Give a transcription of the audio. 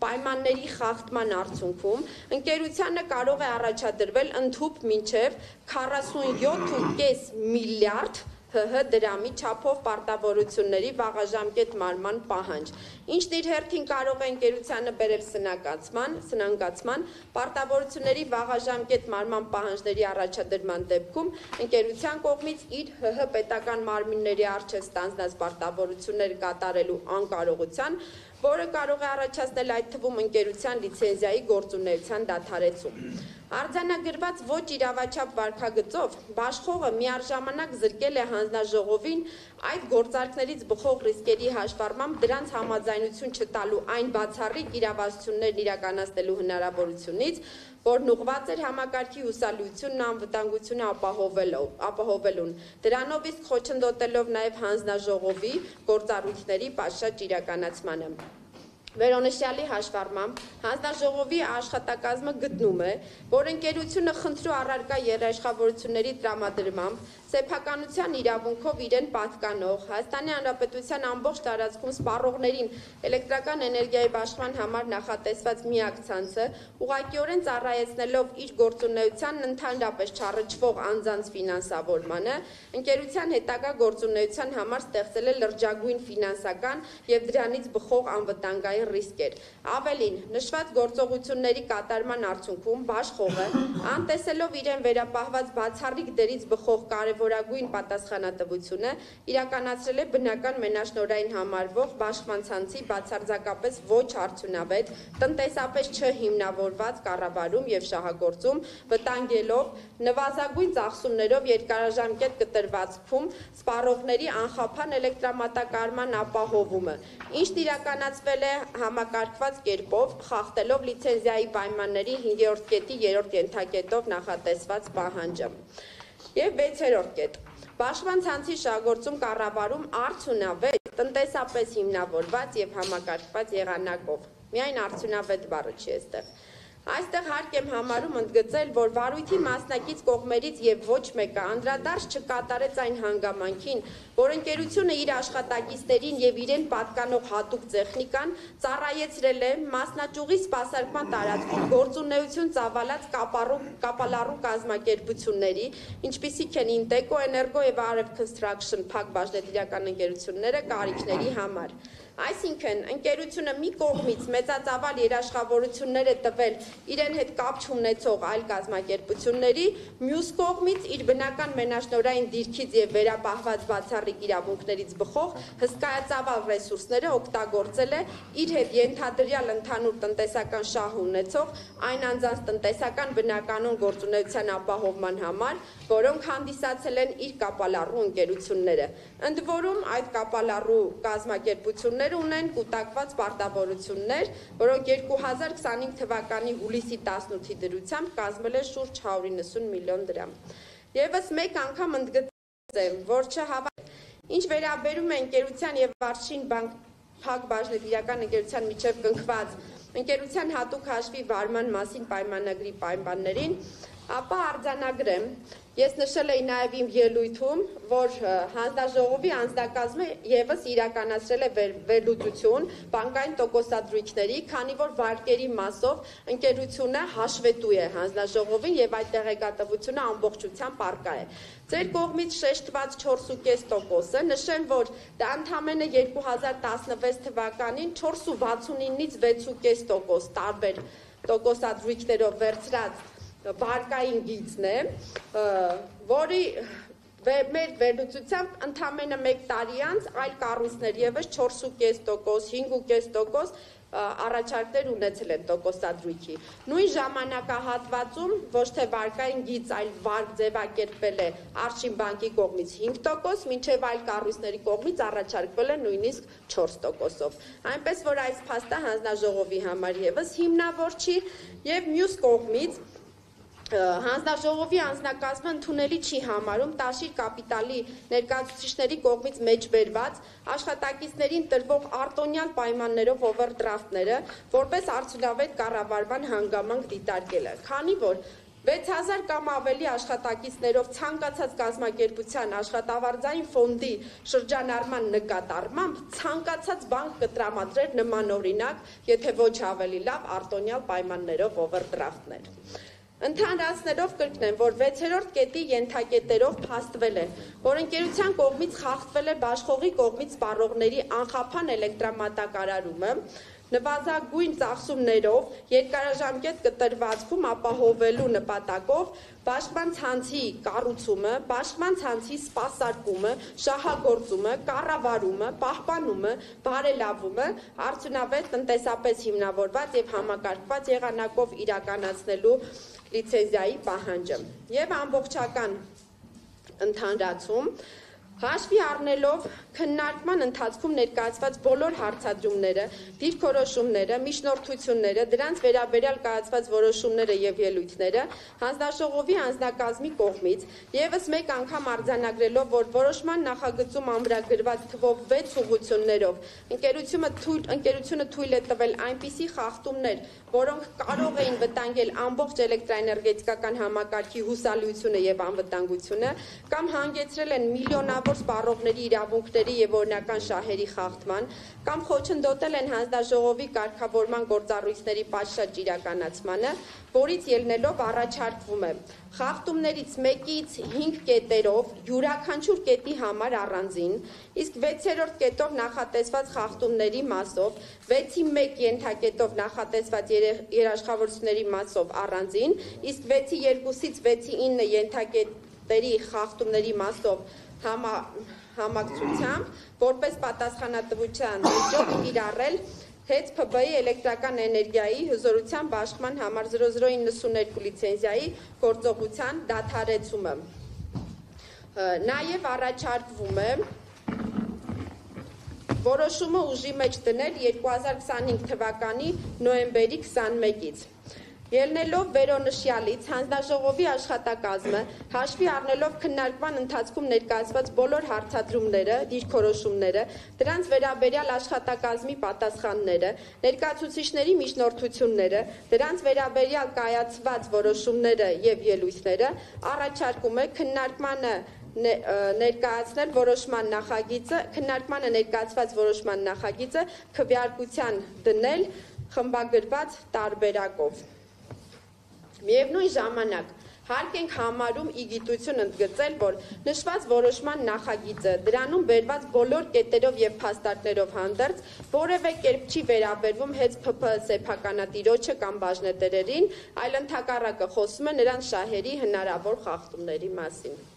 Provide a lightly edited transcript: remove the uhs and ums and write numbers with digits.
պայմանների խախտման արդյունքում ընկերությանը կարող է առաջադրվել ընդհուպ մինչև 47.5 միլիարդ ՀՀ դրամի չափով պարտավորությունների վաղաժամկետ մարման պահանջ, ինչն իր հերթին կարող է ընկերությանը բերել սնանկացման, պարտավորությունների վաղաժամկետ մարման պահանջների առաջադրման դեպքում ընկերության կողմից իր ՀՀ պետական մարմինների առջև ստանձնած պարտավորություններ կատարելու անկարողության, որը կարող է առաջացնել այդ թվում ընկերության լիցենզիայի գործունեության դադարեցում։ Արձանագրված ոչ իրավաչափ վարքագծով Բաշխողը միառժամանակ զրկել է հանձնաժողովին այդ գործարքներից բխող ռիսկերի հաշվառմամբ դրանց համաձայնություն չտալու այն բացառիկ իրավասություններն իրականացնելու հնարավորությունից, որն ուղղված էր համակարգի հուսալիությունն ու անվտանգությունը ապահովելուն, դրանով իսկ խոչընդոտելով նաև հանձնաժողովի գործառույթների պատշաճ իրականացմանը։ Վերոնշյալի հաշվառմամբ հանձնաժողովի աշխատակազմը գտնում է, որ ընկերությունը խնդրու առարկա երաշխավորությունների տրամադրմամբ սեփականության իրավունքով իրեն պատկանող Հայաստանի Հանրապետության ամբողջ տարածքում սպառողներին էլեկտրական էներգիայի բաշխման համար նախատեսված միակ ցանցը ուղղակիորեն ծառայեցնելով իր գործունեությանն ընդհանրապես չառաջվող անձանց ֆինանսավորմանը, ընկերության հետագա գործունեության համար ստեղծել է լրջագույն ֆինանսական եւ դրանից բխող անվտանգային ռիսկեր։ Ավելին, նշված գործողությունների կատարման արդյունքում Բաշխողը, անտեսելով իրեն վերապահված բացառիկ դերից բխող կարևորագույն պատասխանատվությունը, իրականացրել է բնական մենաշնորհային համարվող բաշխման ցանցի բացարձակապես ոչ արդյունավետ, տնտեսապես չհիմնավորված կառավարում եւ շահագործում, վտանգելով նվազագույն ծախսումներով երկարաժամկետ կտրվածքում սպառողների անխափան էլեկտրամատակարարման ապահովումը, ինչն իրականացվել է համակարգված կերպով, խախտելով լիցենզիայի պայմանների 5-րդ կետի 3-րդ ենթակետով նախատեսված պահանջը։ Եվ 6-րդ կետ։ Բաշխման ցանցի շահագործում կառավարում արդյունավետ, տնտեսապես հիմնավորված եւ համակարգված եղանակով։ Միայն արդյունավետ բառը չի այստեղ։ Այստեղ հարկ եմ համարում ընդգծել, որ վարույթի մասնակից կողմերից եւ ոչ մեկը անդրադարձ չկատարեց այն հանգամանքին, որ ընկերությունը իր աշխատակիցներին եւ իրեն պատկանող հատուկ տեխնիկան ծառայեցրել է մասնաճյուղի սպասարկման տարածքում գործունեություն ծավալած կապալառու կազմակերպությունների, ինչպիսիք են Ինտեկո, Էներգո եւ Արև Construction փակ բաժնետիրական ընկերությունները կարիքների համար։ Այսինքն, ընկերությունը մի կողմից մեծածավալ երաշխավորություններ է տվել իրեն հետ կապ չունեցող այլ կազմակերպությունների, մյուս կողմից իր բնական մենաշնորհային դիրքից եւ վերապահված բացառիկ իրավունքներից բխող հսկայածավալ ռեսուրսները օգտագործել է իր հետ ենթադրյալ ընդհանուր տնտեսական շահ ունեցող այն անձանց տնտեսական բնականon գործունեության ապահովման համար, որոնք հանդիսացել են իր կապալառու ընկերությունները։ Ընդ որում այդ կապալառու կազմակերպությունները ունեն կուտակված պարտավորություններ, որոնք 2025 թվականի հուլիսի 18-ի դրությամբ կազմել են շուրջ 190 միլիոն դրամ։ Եվս մեկ անգամ ընդգծեմ, որ ինչ վերաբերում է ընկերության եւ Արշին բանկ փակ բաժնետիրական ընկերության միջև կնքված ընկերության հատուկ հաշվի վարման մասին պայմանագրի պայմաններին, ապա արձանագրեմ, ես նշել էի նաև իմ ելույթում, որ հանձնաժողովի անձնակազմը եւս իրականացրել է վերլուծություն բանկային տոկոսադրույքների, քանի որ վարկերի մասով ընկերությունը հաշվետու է հանձնաժողովին եւ այդ տեղեկատվությունը ամբողջությամբ առկա է։ Ձեր կողմից շեշտված 4.5%-ը նշեմ, որ դա ընդամենը 2016 թվականին 4.69-ից 6.5% տարբեր տոկոսադրույքներով վերցրած վարկային գիծն է, որի մեր վերլուծությամբ ընդամենը 1 տարի անց այլ կառույցներ եւս 4.5%, 5.5% առաջարկներ ունեցել են տոկոսադրույքի։ Նույն ժամանակահատվածում ոչ թե վարկային գիծ, այլ վարկ ձևակերպվել է Արշին բանկի կողմից 5%, մինչև այլ կառույցների կողմից առաջարկվել է նույնիսկ 4%-ով։ Այնպես որ այս փաստը հանձնաժողովի համար եւս հիմնավոր չի եւ մյուս կողմից հանձնաժողովի անձնակազմը ընդունելի չի համարում Տաշիր կապիտալի ներկայացուցիչների կողմից մեջբերված աշխատակիցներին տրվող արտոնյալ պայմաններով օվերդրաֆտները որպես արդյունավետ կառավարման հանգամանք դիտարկելը, քանի որ 6000 կամ ավելի աշխատակիցներով ցանկացած կազմակերպության աշխատավարձային ֆոնդի շրջանառման նկատառմամբ ցանկացած բանկ կտրամադրեր նմանօրինակ, եթե ոչ ավելի լավ արտոնյալ պայմաններով օվերդրաֆտներ։ Ընդհանրացնելով կրկնեմ, որ 6-րդ կետի ենթակետերով փաստվել է, որ ընկերության կողմից խախտվել է բաշխողի կողմից սպառողների անխափան էլեկտրամատակարարումը, նվազագույն ծախսումներով երկարաժամկետ կտրվածքում ապահովելու նպատակով բաշխման ցանցի կառուցումը, բաշխման ցանցի սպասարկումը, շահագործումը, կառավարումը, պահպանումը, բարելավումը արդյունավետ տնտեսապես հիմնավորված եւ համակարգված եղանակով իրականացնելու լիցենզիայի պահանջը եւ ամբողջական ընդհանրացում հաշվի առնելով քննարկման ընթացքում ներկայացված բոլոր հարցադրումները, դիրքորոշումները, միջնորդությունները, դրանց վերաբերյալ կայացված որոշումները եւ ելույթները, հանձնաժողովի անձնակազմի կողմից եւս մեկ անգամ արձանագրելով, որ որոշման նախագծում ամրագրված թվով 6 ուղղություններով ընկերությունը թույլ է տվել այնպիսի խախտումներ, որոնք կարող էին վտանգել ամբողջ էլեկտրաէներգետիկական համակարգի հուսալիությունը եւ անվտանգությունը, կամ հանգեցրել են միլիոնավոր սպառողների իրավունքների եւ օրինական շահերի խախտման, կամ խոչընդոտել են հանձնաժողովի կարգավորման գործառույթների պատշաճ իրականացմանը, որից ելնելով առաջարկվում է խախտումներից 1-ից 5 կետերով յուրաքանչյուր կետի համար առանձին, իսկ 6-րդ կետով նախատեսված խախտումների մասով 6-ի 1 ենթակետով նախատեսված երաշխավորությունների մասով առանձին, իսկ 6-ի 2-ից 6-ի 9 ենթակետերի խախտումների մասով համակցությամբ, որպես պատասխանատվության միջոց կիրառել հետ ՓԲ-ի էլեկտրական էներգիայի հզորության բաշխման համար 0092 լիցենզիայի գործողության դադարեցումը։ Նաև առաջարկվում է որոշումը ուժի մեջ դնել 2025 թվականի նոյեմբերի 21-ից։ Ելնելով վերոնշյալից հանձնաժողովի աշխատակազմը հաշվի առնելով քննարկման ընթացքում ներկայացված բոլոր հարցադրումները, դիրքորոշումները, դրանց վերաբերյալ աշխատակազմի պատասխանները, ներկայացուցիչների միջնորդությունները, դրանց վերաբերյալ կայացված որոշումները եւ ելույթները, առաջարկում է քննարկմանը ներկայացնել որոշման նախագիծը, քննարկմանը ներկայացված որոշման նախագիծը քվեարկության դնել խմբագրված տարբերակով։ Միևնույն ժամանակ հարկ ենք համարում ի գիտություն ընդգծել, որ նշված որոշման նախագիծը դրանում բերված բոլոր կետերով եւ փաստարկներով հանդերձ որևէ կերպ չի վերաբերվում հենց ՓՓ սեփականատիրոջը կամ բաժնետերերին, այլ ընդհակառակը խոսում է նրանց շահերի հնարավոր խախտումների մասին։